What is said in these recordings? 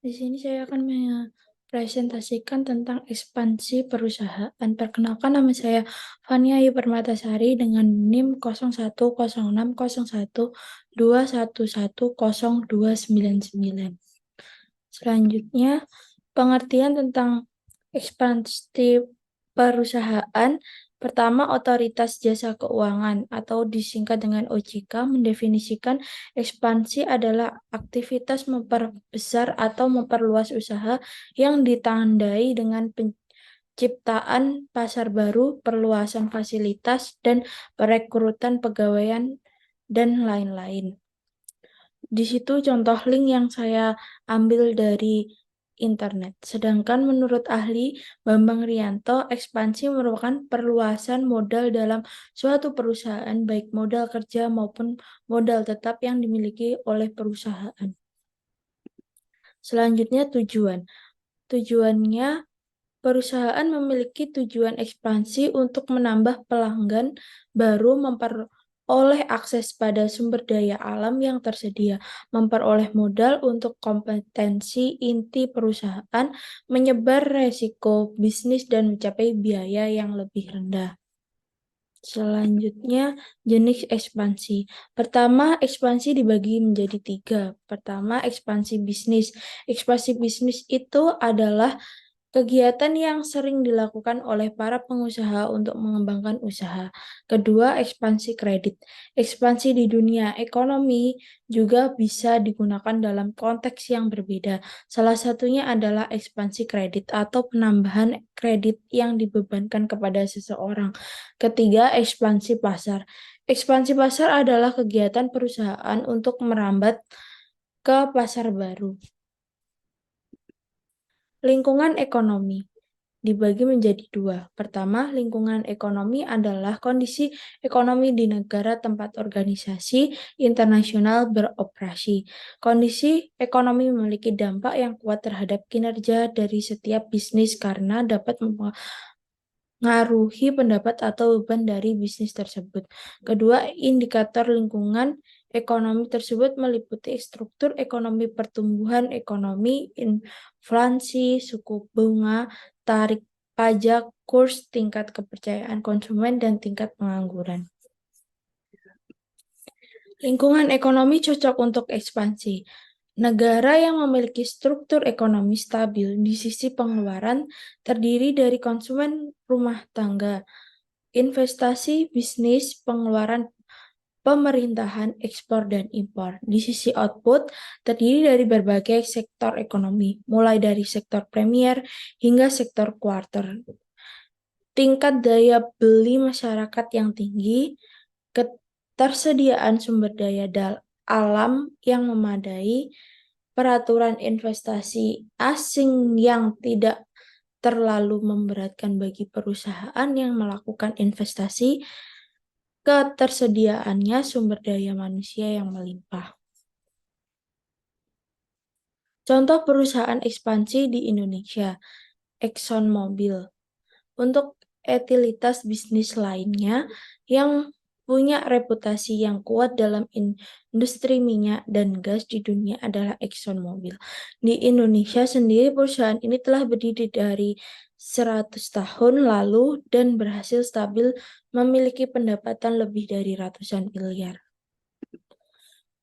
Di sini saya akan mempresentasikan tentang ekspansi perusahaan. Perkenalkan, nama saya Fania Ayu Permatasari dengan NIM 01060121102999. Selanjutnya, pengertian tentang ekspansi perusahaan. Pertama, Otoritas Jasa Keuangan atau disingkat dengan OJK mendefinisikan ekspansi adalah aktivitas memperbesar atau memperluas usaha yang ditandai dengan penciptaan pasar baru, perluasan fasilitas, dan perekrutan pegawai dan lain-lain. Di situ contoh link yang saya ambil dari internet. Sedangkan menurut ahli Bambang Rianto, ekspansi merupakan perluasan modal dalam suatu perusahaan, baik modal kerja maupun modal tetap yang dimiliki oleh perusahaan. Selanjutnya tujuan. Tujuannya, perusahaan memiliki tujuan ekspansi untuk menambah pelanggan baru, memperoleh akses pada sumber daya alam yang tersedia, memperoleh modal untuk kompetensi inti perusahaan, menyebar resiko bisnis, dan mencapai biaya yang lebih rendah. Selanjutnya, jenis ekspansi. Pertama, ekspansi dibagi menjadi 3. Pertama, ekspansi bisnis. Ekspansi bisnis itu adalah kegiatan yang sering dilakukan oleh para pengusaha untuk mengembangkan usaha. Kedua, ekspansi kredit. Ekspansi di dunia ekonomi juga bisa digunakan dalam konteks yang berbeda. Salah satunya adalah ekspansi kredit atau penambahan kredit yang dibebankan kepada seseorang. Ketiga, ekspansi pasar. Ekspansi pasar adalah kegiatan perusahaan untuk merambat ke pasar baru. Lingkungan ekonomi dibagi menjadi 2. Pertama, lingkungan ekonomi adalah kondisi ekonomi di negara tempat organisasi internasional beroperasi. Kondisi ekonomi memiliki dampak yang kuat terhadap kinerja dari setiap bisnis karena dapat mempengaruhi pendapat atau beban dari bisnis tersebut. Kedua, indikator lingkungan ekonomi tersebut meliputi struktur ekonomi, pertumbuhan ekonomi, inflasi, suku bunga, tarik pajak, kurs, tingkat kepercayaan konsumen, dan tingkat pengangguran. Lingkungan ekonomi cocok untuk ekspansi. Negara yang memiliki struktur ekonomi stabil di sisi pengeluaran terdiri dari konsumen rumah tangga, investasi, bisnis, pengeluaran pemerintahan, ekspor, dan impor. Di sisi output, terdiri dari berbagai sektor ekonomi, mulai dari sektor premier hingga sektor kuarter. Tingkat daya beli masyarakat yang tinggi, ketersediaan sumber daya alam yang memadai, peraturan investasi asing yang tidak terlalu memberatkan bagi perusahaan yang melakukan investasi, ketersediaannya sumber daya manusia yang melimpah. Contoh perusahaan ekspansi di Indonesia, ExxonMobil. Untuk utilitas bisnis lainnya yang punya reputasi yang kuat dalam industri minyak dan gas di dunia adalah ExxonMobil. Di Indonesia sendiri, perusahaan ini telah berdiri dari 100 tahun lalu dan berhasil stabil memiliki pendapatan lebih dari ratusan miliar.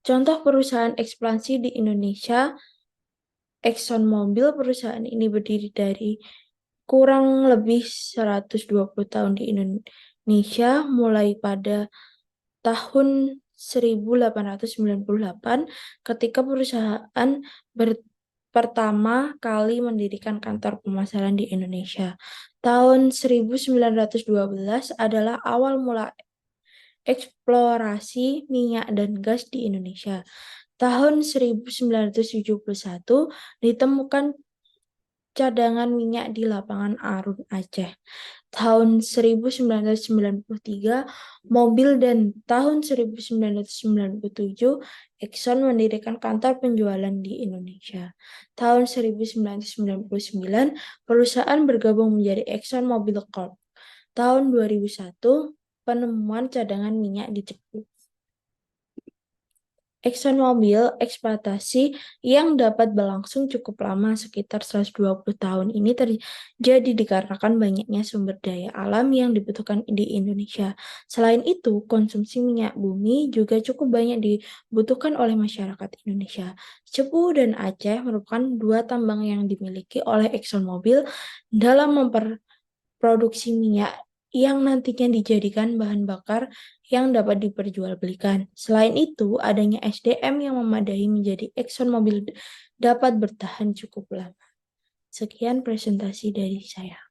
Contoh perusahaan ekspansi di Indonesia, ExxonMobil. Perusahaan ini berdiri dari kurang lebih 120 tahun di Indonesia, mulai pada tahun 1898 ketika perusahaan pertama kali mendirikan kantor pemasaran di Indonesia. Tahun 1912 adalah awal mula eksplorasi minyak dan gas di Indonesia. Tahun 1971 ditemukan cadangan minyak di lapangan Arun, Aceh. Tahun 1993 mobil dan tahun 1997 Exxon mendirikan kantor penjualan di Indonesia. Tahun 1999 perusahaan bergabung menjadi Exxon Mobil Corp. Tahun 2001 penemuan cadangan minyak di Cepu. ExxonMobil eksploitasi yang dapat berlangsung cukup lama, sekitar 120 tahun ini terjadi dikarenakan banyaknya sumber daya alam yang dibutuhkan di Indonesia. Selain itu, konsumsi minyak bumi juga cukup banyak dibutuhkan oleh masyarakat Indonesia. Cepu dan Aceh merupakan dua tambang yang dimiliki oleh ExxonMobil dalam memproduksi minyak yang nantinya dijadikan bahan bakar yang dapat diperjualbelikan. Selain itu, adanya SDM yang memadai menjadi ExxonMobil dapat bertahan cukup lama. Sekian presentasi dari saya.